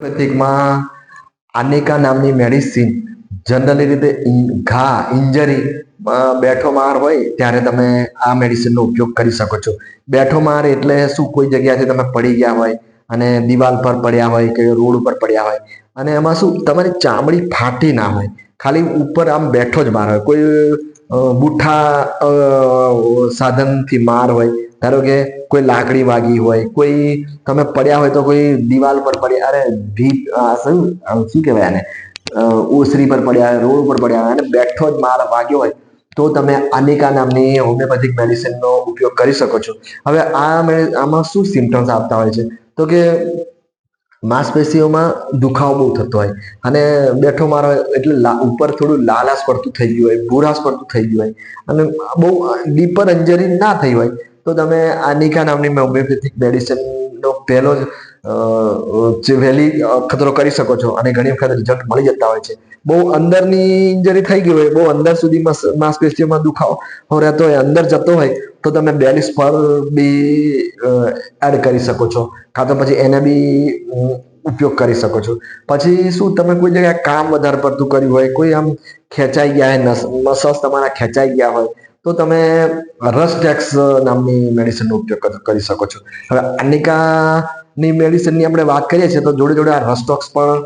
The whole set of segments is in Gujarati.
હોમિયોપેથિકમાં આનિકા નામની મેડિસિન જનરલી રીતે ઘા ઇન્જરી બેઠો માર હોય ત્યારે તમે આ મેડિસિનનો ઉપયોગ કરી શકો છો. બેઠો માર એટલે શું? કોઈ જગ્યાથી તમે પડી ગયા હોય અને દિવાલ પર પડ્યા હોય કે રોડ ઉપર પડ્યા હોય અને એમાં શું તમારી ચામડી ફાટી ના હોય, ખાલી ઉપર આમ બેઠો જ માર હોય. કોઈ બુઠ્ઠા સાધનથી માર હોય, ધારો કે કોઈ લાકડી વાગી હોય, કોઈ તમે પડ્યા હોય તો કોઈ દિવાલ પર પડ્યા, અરે શું શું કહેવાય આને, ઓસરી પર પડ્યા, રોડ ઉપર પડ્યા અને બેઠો જ માર વાગ્યો હોય તો તમે આનિકા નામની હોમિયોપેથિક મેડિસિનનો ઉપયોગ કરી શકો છો. હવે આમાં શું સિમ્ટમ્સ આવતા હોય છે તો કે માંસપેશીઓમાં દુખાવો બહુ થતો હોય અને બેઠો મારો એટલે ઉપર થોડું લાલાશ પડતું થઈ ગયું હોય, ભૂરાશ પડતું થઈ ગયું હોય અને બહુ ડીપર ઇન્જરી ના થઈ હોય તો તમે આનિકા નામની હોમિયોપેથિક મેડિસિનનો પહેલો જ વહેલી ખતરો કરી શકો છો અને ઘણી વખત રિઝલ્ટ મળી જતા હોય છે. બહુ અંદરની ઇન્જરી થઈ ગઈ હોય, બહુ અંદર સુધી માંસપેશીઓમાં દુખાવો રહેતો હોય, અંદર જતો હોય તો તમે બેલિસ પર બી એડ કરી શકો છો, કાં તો પછી એને બી ઉપયોગ કરી શકો છો. પછી શું, તમે કોઈ જગ્યાએ કામ વધારે પડતું કર્યું હોય, કોઈ આમ ખેંચાઈ ગયા હોય, મસલ્સ તમારા ખેંચાઈ ગયા હોય તો તમે રસટેક્સ નામની મેડિસિનનો ઉપયોગ કરી શકો છો. હવે આનિકાની મેડિસિનની આપણે વાત કરીએ છીએ તો જોડે જોડે આ રસટોક્સ પણ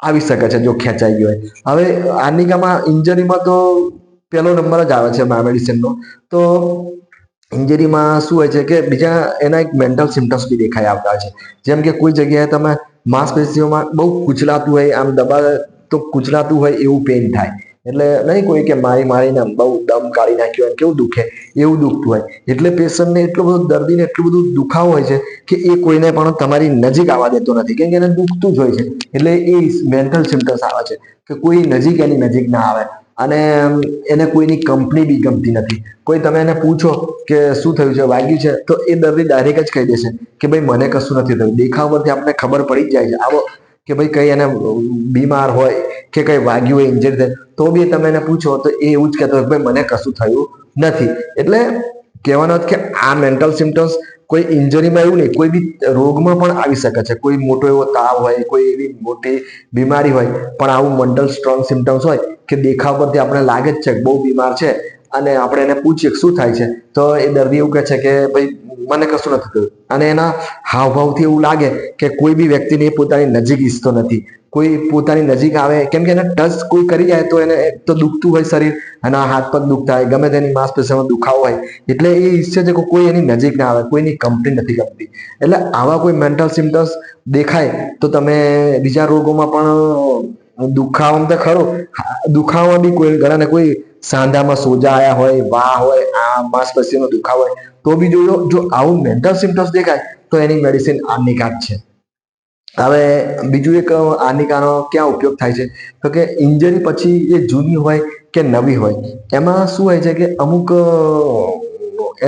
આવી શકે છે જો ખેંચાઈ ગયો હોય. હવે આનિકામાં ઇન્જરીમાં તો પહેલો નંબર જ આવે છે આ મેડિસિનનો. તો ઇન્જરીમાં શું હોય છે કે બીજા એના એક મેન્ટલ સિમ્ટમ્સ બી દેખાઈ આવતા હોય છે. જેમ કે કોઈ જગ્યાએ તમે માંસપેશીઓમાં બહુ કૂચલાતું હોય, આમ દબાવે તો કૂચલાતું હોય એવું પેઇન થાય. એટલે નહીં કોઈ કે મારીને બહુ દમ કાઢી નાખ્યો હોય કેવું દુખે એવું દુખતું હોય. એટલે પેશન્ટને એટલો બધો, દર્દીને એટલું બધું દુખાવો હોય છે કે એ કોઈને પણ તમારી નજીક આવવા દેતો નથી, કેમ કે એને દુખતું જ હોય છે. એટલે એ મેન્ટલ સિમ્ટમ્સ આવે છે કે કોઈ નજીક એની નજીક ના આવે અને એને કોઈની કંપની બી ગમતી નથી. કોઈ તમે એને પૂછો કે શું થયું છે, વાગ્યું છે, તો એ દર્દી ડાયરેક્ટ જ કહી દેશે કે ભાઈ મને કશું નથી થયું. દેખાવ પરથી આપણને ખબર પડી જ જાય છે આવો કે ભાઈ કઈ એને બીમાર હોય કે કઈ વાગ્યું હોય, ઇન્જરી થાય તો બી તમે એને પૂછો તો એ એવું જ કહેતો હોય ભાઈ મને કશું થયું નથી. એટલે કહેવાનો કે આ મેન્ટલ સિમ્ટમ્સ કોઈ ઇન્જરીમાં એવું નહીં, કોઈ બી રોગમાં પણ આવી શકે છે. કોઈ મોટો એવો તાવ હોય, કોઈ એવી મોટી બીમારી હોય, પણ આવું મેન્ટલ સ્ટ્રોંગ સિમ્ટમ્સ હોય કે દેખાવ પરથી આપણે લાગે જ છે કે બહુ બીમાર છે અને આપણે એને પૂછીએ શું થાય છે તો એ દર્દી એવું કહે છે કે ભાઈ મને કશું નથી થયું. અને એના હાવભાવથી એવું લાગે કે કોઈ બી વ્યક્તિને પોતાની નજીક ઈચ્છતો નથી, કોઈ પોતાની નજીક આવે, કેમ કે એને ટચ કોઈ કરી જાય તો એને તો દુખતું હોય શરીર, એના હાથ પગ દુખતા હોય, ગમે તેની માંસપેશીઓમાં દુખાવો હોય, એટલે એ ઈચ્છે છે કે કોઈ એની નજીક ના આવે, કોઈની કંપની નથી ગમતી. એટલે આવા કોઈ મેન્ટલ સિમ્ટમ્સ દેખાય તો તમે બીજા રોગોમાં પણ દુખાવામાં તો ખરો, દુખાવામાં બી કોઈ ઘણાને કોઈ સાંધામાં સોજા આવ્યા હોય, વાહ હોય, આ માંસપેશીનો દુખાવો હોય તો બી જોયો. જો આવું મેન્ટલ સિમ્ટમ્સ દેખાય તો એની મેડિસિન આનિકા જ છે. હવે બીજું એક આનિકાનો ક્યાં ઉપયોગ થાય છે તો કે ઇન્જરી પછી એ જૂની હોય કે નવી હોય, એમાં શું હોય છે કે અમુક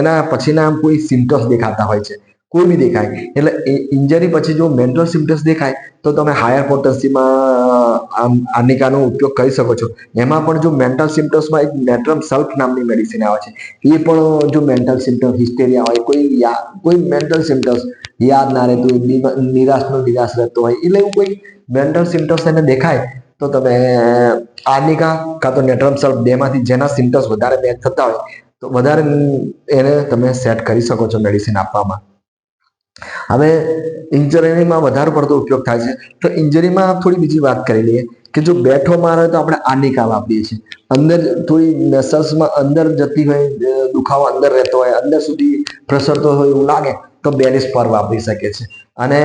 એના પછીના કોઈ સિમ્ટમ્સ દેખાતા હોય છે, કોઈ બી દેખાય. એટલે ઇન્જરી પછી જો મેન્ટલ સિમ્ટમ્સ દેખાય તો તમે હાયર પોટેન્સીમાં આનિકાનો ઉપયોગ કરી શકો છો. એમાં પણ જો મેન્ટલ સિમ્ટમ્સમાં એક નેટ્રમ સલ્ફ નામની મેડિસિન આવે છે, એ પણ જો મેન્ટલ સિમ્ટમ્સ, હિસ્ટેરિયા હોય, કોઈ મેન્ટલ સિમ્ટમ્સ યાદ ના રહેતું હોય, નિરાશ રહેતો હોય, એટલે એવું કોઈ મેન્ટલ સિમ્ટમ્સ એને દેખાય તો તમે આર્નિકા કાં તો નેટ્રમ સલ્ફ બેમાંથી જેના સિમ્ટમ્સ વધારે મેચ થતા હોય તો વધારે એને તમે સેટ કરી શકો છો મેડિસિન આપવામાં. હવે ઇન્જરીમાં વધારે પડતો ઉપયોગ થાય છે તો ઇન્જરીમાં થોડી બીજી વાત કરી લઈએ કે જો બેઠો માર હોય તો આપણે આનિકા વાપરીએ છીએ. અંદર થોડી મસલ્સમાં અંદર જતી હોય, દુખાવો અંદર રહેતો હોય, અંદર સુધી પ્રસરતો હોય એવું લાગે તો બેલિસ પર વાપરી શકે છે. અને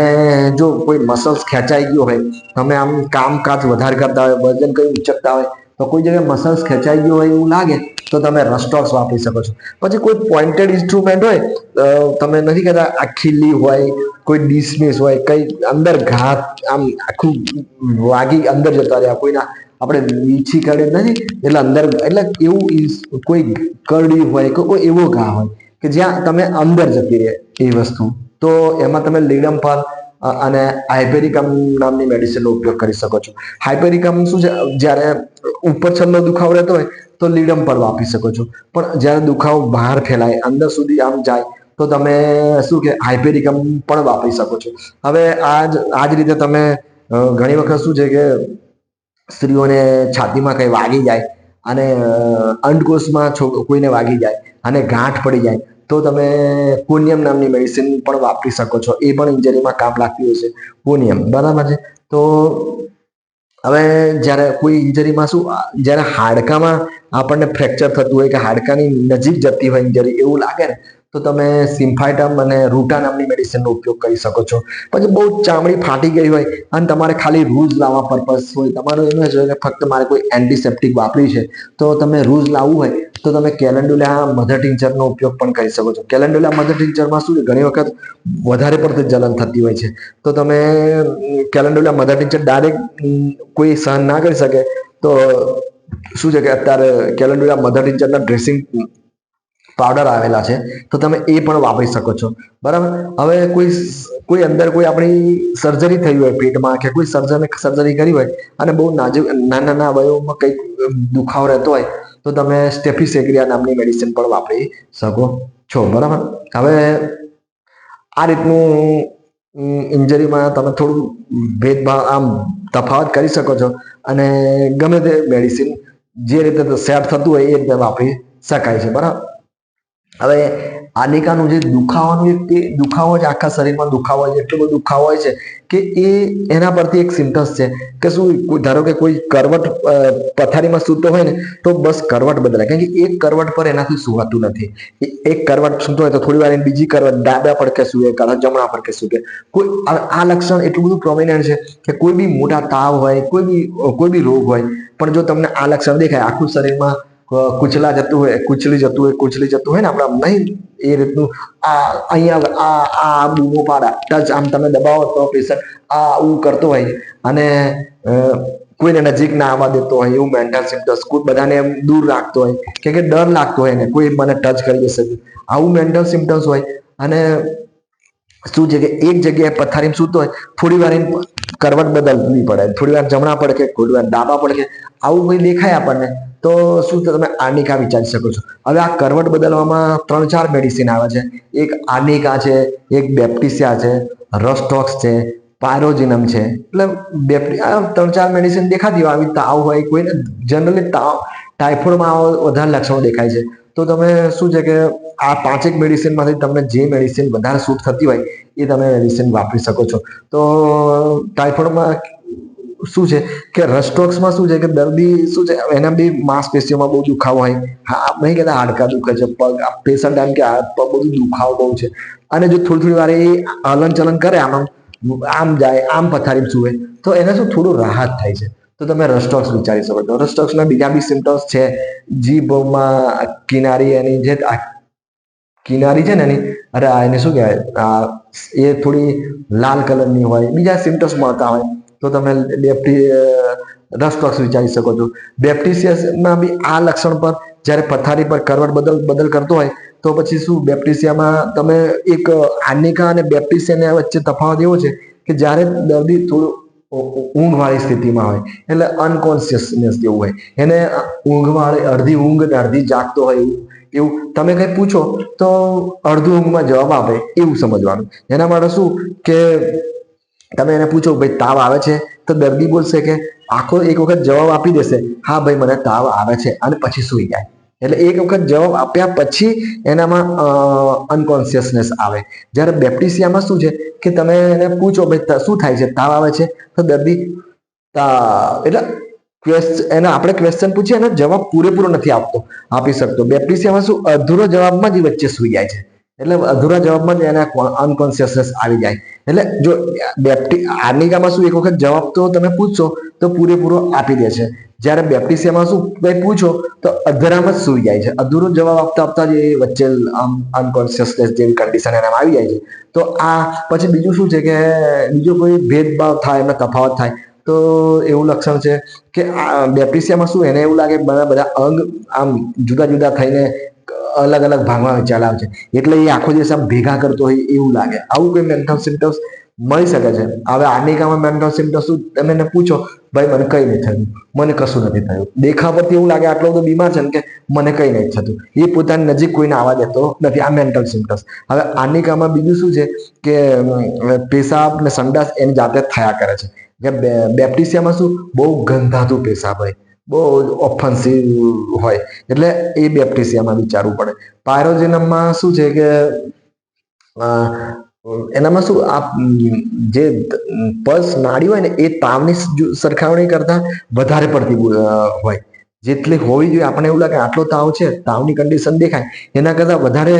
જો કોઈ મસલ્સ ખેંચાઈ ગયો હોય, તમે આમ કામકાજ વધારે કરતા હોય, વજન કઈ ઉચકતા હોય તો કોઈ જગ્યાએ મસલ્સ ખેંચાઈ ગયો હોય એવું લાગે તો તમે રસ્ટોક્સ વાપરી શકો છો. પછી કોઈ પોઇન્ટેડ ઇન્સ્ટ્રુમેન્ટ હોય, તમે નથી કહેતા આ ખીલી હોય, કોઈ ડિસમિસ હોય, કઈ અંદર ઘાત આમ આખું વાગી અંદર જતા રહ્યા, કોઈના આપણે વીછી કાઢે નથી એટલે અંદર, એટલે એવું કોઈ કરડી હોય કે કોઈ એવો ઘા હોય કે જ્યાં તમે અંદર જતી રહે એ વસ્તુ, તો એમાં તમે લીડમ પર અને હાઇપેરિકમ નામની મેડિસિનનો ઉપયોગ કરી શકો છો. હાઇપેરિકમ શું છે, જ્યારે ઉપર છલનો દુખાવો રહેતો હોય તો લીડમ પર વાપરી શકો છો, પણ જ્યારે દુખાવો બહાર ફેલાય, અંદર સુધી આમ જાય તો તમે શું કે હાઇપેરિકમ પણ વાપરી શકો છો. હવે આ જ રીતે તમે ઘણી વખત શું છે કે સ્ત્રીઓને છાતીમાં કંઈ વાગી જાય અને અંડકોશમાં કોઈને વાગી જાય અને ગાંઠ પડી જાય તો તમે કોનિયમ નામની મેડિસિન પણ વાપરી શકો છો. એ પણ ઇન્જરીમાં કામ લાગતી હોય છે કોનિયમ, બરાબર છે. તો હવે જ્યારે કોઈ ઇન્જરીમાં શું, જ્યારે હાડકામાં આપણને ફ્રેક્ચર થતું હોય કે હાડકાની નજીક જતી હોય ઇન્જરી એવું લાગે ને, તો તમે સિમ્ફાઇટમ અને રૂટા નામની મેડિસિનનો ઉપયોગ કરી શકો છો. પછી બહુ ચામડી ફાટી ગઈ હોય અને તમારે ખાલી રૂઝ લાવવા પર્પઝ હોય, તમારું એમ જ હોય કે ફક્ત મારે કોઈ એન્ટિસેપ્ટિક વાપરી છે, તો તમે રૂઝ લાવવું હોય તો તમે કેલેન્ડુલા મધર ટિંચરનો ઉપયોગ પણ કરી શકો છો. કેલેન્ડુલા મધર ટિંચરમાં શું છે, ઘણી વખત વધારે પડતી જલન થતી હોય છે, તો તમે કેલેન્ડુલા મધર ટિંચર ડાયરેક્ટ કોઈ સહન ના કરી શકે તો શું છે કે અત્યારે કેલેન્ડુલા મધર ટિંચરના ડ્રેસિંગ પાવડર આવેલા છે, તો તમે એ પણ વાપરી શકો છો. બરાબર. હવે કોઈ અંદર કોઈ આપણી સર્જરી થઈ હોય પેટમાં કે કોઈ સર્જરી કરી હોય અને બહુ નાજુક નાના વયોમાં કંઈક દુખાવો રહેતો હોય તો તમે સ્ટેફિસેગ્રિયા નામની મેડિસિન પણ વાપરી શકો છો. બરાબર. હવે આ રીતનું ઇન્જરીમાં તમે થોડું ભેદભાવ તફાવત કરી શકો છો અને ગમે તે મેડિસિન જે રીતે સેટ થતું હોય એ રીતે વાપરી શકાય છે. બરાબર. હવે આનિકાનું જે દુખાવાનું એક તે દુખાવો જ આખા શરીરમાં દુખાવો હોય છે, એટલો બધો દુખાવો હોય છે કે એના પરથી એક સિમ્ટમ્સ છે કે શું, ધારો કે કોઈ કરવટ પથારીમાં સૂતો હોય ને તો બસ કરવટ બદલાય, કારણ કે એક કરવટ પર એનાથી સુવાતું નથી. એક કરવટ સૂતો હોય તો થોડી વાર બીજી કરવટ ડાબા પડકે સૂવે, કાં જમણા પડકે સૂવે. કોઈ આ લક્ષણ એટલું બધું પ્રોમિનન્ટ છે કે કોઈ બી મોટા તાવ હોય, કોઈ બી રોગ હોય, પણ જો તમને આ લક્ષણ દેખાય, આખું શરીરમાં કુચલી જતું હોય ને આપણા નહીં એ રીતનું, આ અહીંયા આ બૂમો પાડા, ટચ આમ તમે દબાવો તો પેશન્ટ આવું કરતો હોય અને કોઈને નજીક ના આવવા દેતો હોય એવું મેન્ટલ સિમ્ટમ્સ, કોઈ બધાને એમ દૂર રાખતો હોય કે ડર લાગતો હોય ને કોઈ મને ટચ કરી જશે, આવું મેન્ટલ સિમ્ટમ્સ હોય. અને શું છે કે એક જગ્યાએ પથારીમાં સૂતો હોય, થોડી વાર કરવટ બદલવી પડે, થોડી વાર જમણા પડકે, થોડી વાર ડાબા પડકે, આવું કોઈ દેખાય આપણને તો શું તમે આર્નિકા વિચારી શકો છો. હવે આ કરવટ બદલવામાં 3-4 મેડિસિન આવે છે. એક આર્નિકા છે, એક બેપ્ટિસિયા છે, રસ્ટોક્સ છે, પાયરોજિનમ છે. એટલે આ 3-4 મેડિસિન દેખાતી હોય. આવી તાવ હોય કોઈને, જનરલી ટાઇફોઇડમાં વધારે લક્ષણો દેખાય છે, તો તમે શું છે કે આ 5 મેડિસિનમાંથી તમને જે મેડિસિન વધારે સૂટ થતી હોય એ તમે મેડિસિન વાપરી શકો છો. તો ટાઇફોઇડમાં શું છે કે રસ્ટોક્સમાં શું છે કે દર્દી શું છે, એના બી માંસપેશીઓમાં બહુ દુખાવો હોય, હા નહીં કહેતા હાડકા દુખે છે, પગ, પેશન્ટ એમ કે પગ બધું દુખાવો બહુ છે, અને જો થોડી વાર એ હલન ચલન કરે, આમ જાય, આમ પથારી સૂવે, તો એને શું થોડું રાહત થાય છે. તો તમે રસ્ટોક્સ વિચારી શકો છો. રસ્ટોક્સના બીજા બી સિમ્ટમ્સ છે, જીભમાં કિનારી, એની જે કિનારી છે ને એની, અરે એને શું કહેવાય, એ થોડી લાલ કલરની હોય, બીજા સિમ્ટમ્સ મળતા હોય તો તમે રસ્ટોક્સ વિચારી શકો છો. બેપ્ટિસિયામાં બી આ લક્ષણ પર, જ્યારે પથારી પર કરવટ બદલ કરતો હોય તો પછી શું, બેપ્ટિસિયામાં તમે એક આર્નિકા અને બેપ્ટિસિયા વચ્ચે તફાવત એવો છે કે જ્યારે દર્દી થોડું ઊંઘ વાળી સ્થિતિમાં હોય, એટલે અનકોન્શિયસનેસ જેવું હોય, એને ઊંઘ વાળી, અડધી ઊંઘ ને અડધી જાગતો હોય એવું તમે કઈ પૂછો તો અડધું ઊંઘમાં જવાબ આપે એવું સમજવાનું. એના માટે શું કે તમે એને પૂછો ભાઈ તાવ આવે છે, તો દર્દી બોલશે કે આખો એક વખત જવાબ આપી દેશે, હા ભાઈ મને તાવ આવે છે, અને પછી સૂઈ જાય. એટલે એક વખત જવાબ આપ્યા પછી એનામાં અનકોન્શિયસનેસ આવે. જ્યારે બેપ્ટિસિયામાં શું છે કે તમે એને પૂછો ભાઈ શું થાય છે, તાવ આવે છે, તો દર્દી એટલે એને આપણે ક્વેશ્ચન પૂછીએ એનો જવાબ પૂરેપૂરો નથી આપી શકતો. બેપ્ટિસિયામાં શું, અધૂરો જવાબમાં જ વચ્ચે સૂઈ જાય છે, એટલે અધૂરા જવાબમાં જ એને અનકોન્શિયસનેસ આવી જાય. એટલે જો આર્નિકામાં શું, એક વખત જવાબ તો તમે પૂછશો તો પૂરેપૂરો આપી દે છે. જ્યારે બેપ્ટિસિયામાં શું, કઈ પૂછો તો અધરામાં જ સૂઈ જાય છે, અધૂરો જવાબ આપતા જ એ વચ્ચે અનકોન્શિયસનેસ જેવી કન્ડિશન એનામાં આવી જાય છે. તો આ પછી બીજું શું છે કે બીજો કોઈ ભેદભાવ થાય, એમાં તફાવત થાય તો એવું લક્ષણ છે કે બેપ્ટિસિયામાં શું, એને એવું લાગે બધા અંગ આમ જુદા જુદા થઈને અલગ અલગ ભાગમાં ચલાવે છે, એટલે એ આખો દિવસ આમ ભેગા કરતો હોય એવું લાગે. આવું કોઈ મેન્ટલ સિમ્ટમ્સ મળી શકે છે. હવે આર્નિકામાં મેન્ટલ સિમ્ટમ્સ શું, તમે એને પૂછો ભાઈ મને કઈ નહીં થયું, મને કશું નથી થયું, દેખાવ પરથી એવું લાગે આટલો બધો બીમાર છે ને કે મને કઈ નથી થતું, એ પોતાની નજીક કોઈને આવવા દેતો નથી. આ મેન્ટલ સિમ્ટમ્સ. હવે આર્નિકામાં બીજું શું છે કે પેશાબ ને સંડાસ એની જાતે થયા કરે છે, કે બેપ્ટિસિયામાં શું બહુ ગંધાતું પેશાબ હોય, બહુ ઓફેન્સિવ હોય, એટલે એ બેપ્ટિસિયામાં વિચારવું પડે. પાયરોજેનમમાં શું છે કે અ, એનામાં શું આ જે પલ્સ નાડી હોય ને એ તાવની સરખામણી કરતા વધારે પડતી હોય. જેટલી હોવી જોઈએ, આપણને એવું લાગે આટલો તાવ છે, તાવની કન્ડિશન દેખાય એના કરતા વધારે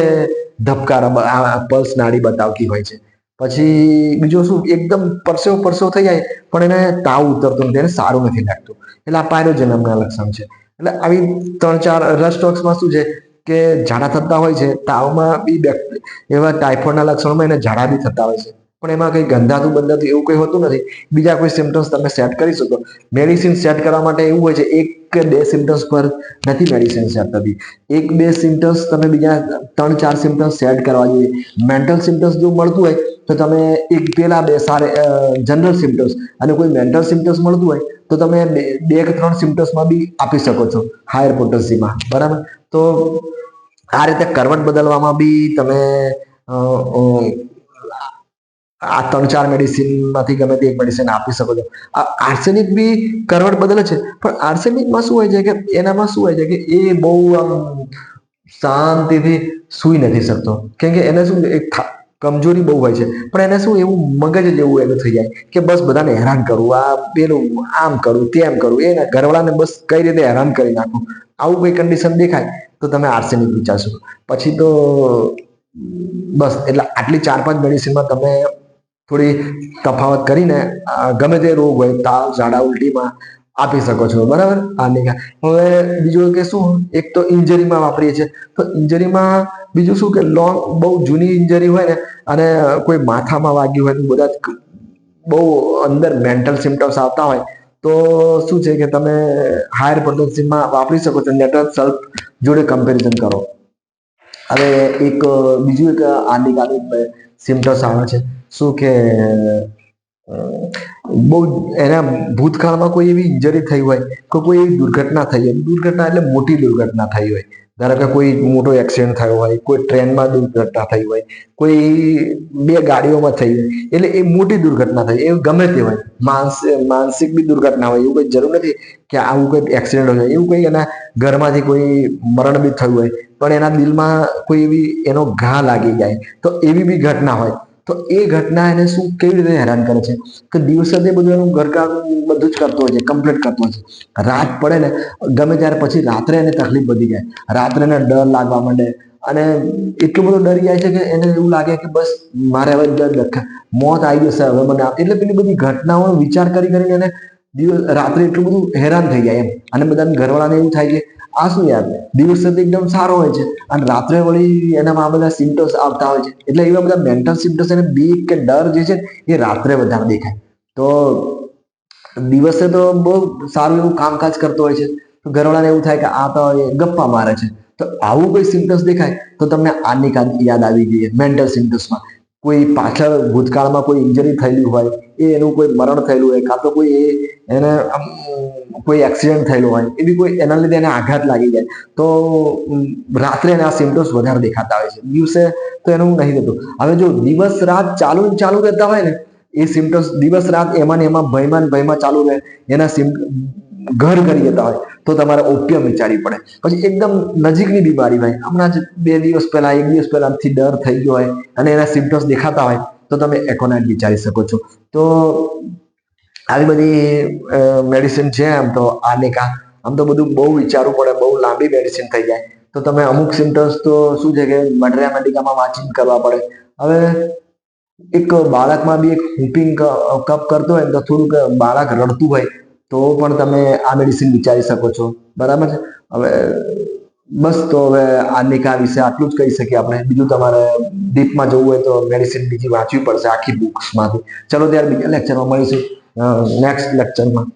ધબકારા પલ્સ નાડી બતાવતી હોય છે. પછી બીજું શું, એકદમ પરસેવો પરસેવો થઈ જાય પણ એને તાવ ઉતરતો નથી, એને સારું નથી લાગતું, એટલે આ પાયરોજેનમના લક્ષણ છે. એટલે આવી 3-4 રસ્ટોક્સમાં શું છે કે ઝાડા થતા હોય છે, તાવમાં બી એવા ટાઇફોઇડના લક્ષણોમાં એને ઝાડા બી થતા હોય છે, પણ એમાં કંઈ ગંધાતું બંધાતું એવું કંઈ હોતું નથી. બીજા કોઈ સિમ્ટમ્સ તમે સેટ કરી શકો. મેડિસિન સેટ કરવા માટે એવું હોય છે, 1 કે 2 સિમ્ટમ્સ પર નથી મેડિસિન સેટ થતી. 1-2 સિમ્ટમ્સ તમે બીજા 3-4 સિમ્ટમ્સ સેટ કરવા જોઈએ. મેન્ટલ સિમ્ટમ્સ જો મળતું હોય તો તમે પેલા 2 જનરલ સિમ્ટમ્સ અને કોઈ મેન્ટલ સિમ્ટમ્સ મળતું હોય તો તમે 2 કે 3 સિમ્ટમ્સમાં બી આપી શકો છો હાયર પોટેન્સીમાં. બરાબર, તો આ રીતે કરવટ બદલવામાં બી તમે આ 3-4 મેડિસિનમાંથી ગમે તે એક મેડિસિન આપી શકો છો. આ આર્સેનિક બી કરવટ બદલે છે, પણ આર્સેનિકમાં શું હોય છે કે એનામાં શું હોય છે કે એ બહુ આમ શાંતિથી સૂઈ નથી શકતો, કેમ કે એને શું એક કમજોરી બહુ હોય છે. પણ એને શું એવું મગજ જેવું એનું થઈ જાય કે બસ બધાને હેરાન કરવું, આ પેલું આમ કરવું તેમ કરવું, એના ઘરવાળાને બસ કઈ રીતે હેરાન કરી નાખવું, આવું કોઈ કન્ડિશન દેખાય તો તમે આર્સેનિક વિચારશો. પછી તો બસ એટલે આટલી 4-5 મેડિસિનમાં તમે થોડી તફાવત કરીને ગમે તે રોગ હોય, તાવ, ઝાડા, ઉલટીમાં આપી શકો છો. બરાબર, આ નિકા. હવે બીજું કે શું, એક તો ઇન્જરીમાં વાપરીએ છીએ, તો ઇન્જરીમાં બીજું શું કે લોંગ બહુ જૂની ઇન્જરી હોય ને અને કોઈ માથામાં વાગ્યું હોય, બધા બહુ અંદર મેન્ટલ સિમ્ટમ્સ આવતા હોય તો શું છે કે તમે હાયર પોટેન્સીમાં વાપરી શકો છો. નેટવર્ક સલ્ફ જોડે કમ્પેરિઝન કરો. હવે એક બીજું એક આનિકાનું સિમ્ટમ્સ આવે છે, શું કે બહુ એના ભૂતકાળમાં કોઈ એવી ઇન્જરી થઈ હોય કે કોઈ એવી દુર્ઘટના થઈ હોય, દુર્ઘટના એટલે મોટી દુર્ઘટના થઈ હોય, ધારો કે કોઈ મોટો એક્સિડન્ટ થયો હોય, કોઈ ટ્રેનમાં દુર્ઘટના થઈ હોય, કોઈ 2 ગાડીઓમાં થઈ હોય, એટલે એ મોટી દુર્ઘટના થઈ, એ ગમે તે હોય. માનસિક બી દુર્ઘટના હોય, એવું કોઈ જરૂર નથી કે આવું કોઈ એક્સિડન્ટ હોય, એવું કોઈ એના ઘરમાંથી કોઈ મરણ બી થયું હોય પણ એના દિલમાં કોઈ એવી એનો ઘા લાગી જાય, તો એવી બી ઘટના હોય. તો એ ઘટના એને શું કેવી રીતે હેરાન કરે છે કે દિવસે તે બધું એનું ઘરકામ બધું જ કરતો હોય છે, કમ્પ્લીટ કરતો હોય છે. રાત પડે ને ગમે ત્યારે પછી રાત્રે એને તકલીફ વધી જાય, રાત્રે એને ડર લાગવા માંડે અને એટલું બધું ડરી જાય છે કે એને એવું લાગે કે બસ મારે હવે મોત આવી જશે હવે મને. એટલે પેલી બધી ઘટનાઓ વિચાર કરી કરીને એને રાત્રે એટલું બધું હેરાન થઈ જાય એમ. અને બધા ઘરવાળાને એવું થાય કે આ શું યાર, દિવસ તો એકદમ સારો હોય છે અને રાત્રે વળી એનામાં આ બધા સિમ્ટમ્સ આવતા હોય છે. એટલે એવા બધા મેન્ટલ સિમ્ટમ્સ અને બીક કે ડર જે છે એ રાત્રે વધારે દેખાય. તો દિવસે તો બહુ સારું એવું કામકાજ કરતો હોય છે, તો ઘરવાળાને એવું થાય કે આ તો ગપ્પા મારે છે. તો આવું કોઈ સિમ્ટમ્સ દેખાય તો તમને આની યાદ આવી ગઈ. મેન્ટલ સિમ્ટમ્સમાં કોઈ પાછળ ભૂતકાળમાં કોઈ ઇન્જરી થયેલી હોય, એનું કોઈ મરણ થયેલું હોય, કાં તો કોઈ એને કોઈ એક્સિડન્ટ થયેલું હોય, એવી કોઈ એના લીધે એને આઘાત લાગી જાય તો રાત્રે એના સિમ્ટમ્સ વધારે દેખાતા હોય છે, દિવસે તો એનું નહીં થતું. હવે જો દિવસ રાત ચાલુ ચાલુ રહેતા હોય ને એ સિમ્ટમ્સ, દિવસ રાત એમાં ને એમાં ભયમાં ચાલુ રહે, એના ઘર કરી જતા હોય તો તમારે ઓપિયમ વિચારવી પડે. પછી એકદમ નજીકની બીમારી હોય, હમણાં જ 2 દિવસ પહેલા 1 દિવસ પહેલાથી ડર થઈ ગયો હોય અને એના સિમ્ટમ્સ દેખાતા હોય તો તમે એકોનાઇટ વિચારી શકો છો. તો આવી બધી મેડિસિન છે. આમ તો આનિકા આમ તો બધું બહુ વિચારવું પડે, બહુ લાંબી મેડિસિન થઈ જાય. તો તમે અમુક સિમ્ટમ્સ તો શું છે કે મટરિયા મેડિકામાં વાંચીને કરવા પડે. હવે એક બાળકમાં બી એક હુપિંગ કપ કરતો હોય તો થોડુંક બાળક રડતું હોય તો પણ તમે આ મેડિસિન વિચારી શકો છો. બરાબર છે. હવે બસ, તો હવે આનિકા વિશે આટલું જ કહી શકીએ આપણે. બીજું તમારે ડીપમાં જવું હોય તો મેડિસિન બીજી વાંચવી પડશે આખી બુક્સમાંથી. ચલો ત્યારે બીજા લેક્ચરમાં મળીશું, નેક્સ્ટ લેક્ચરમાં.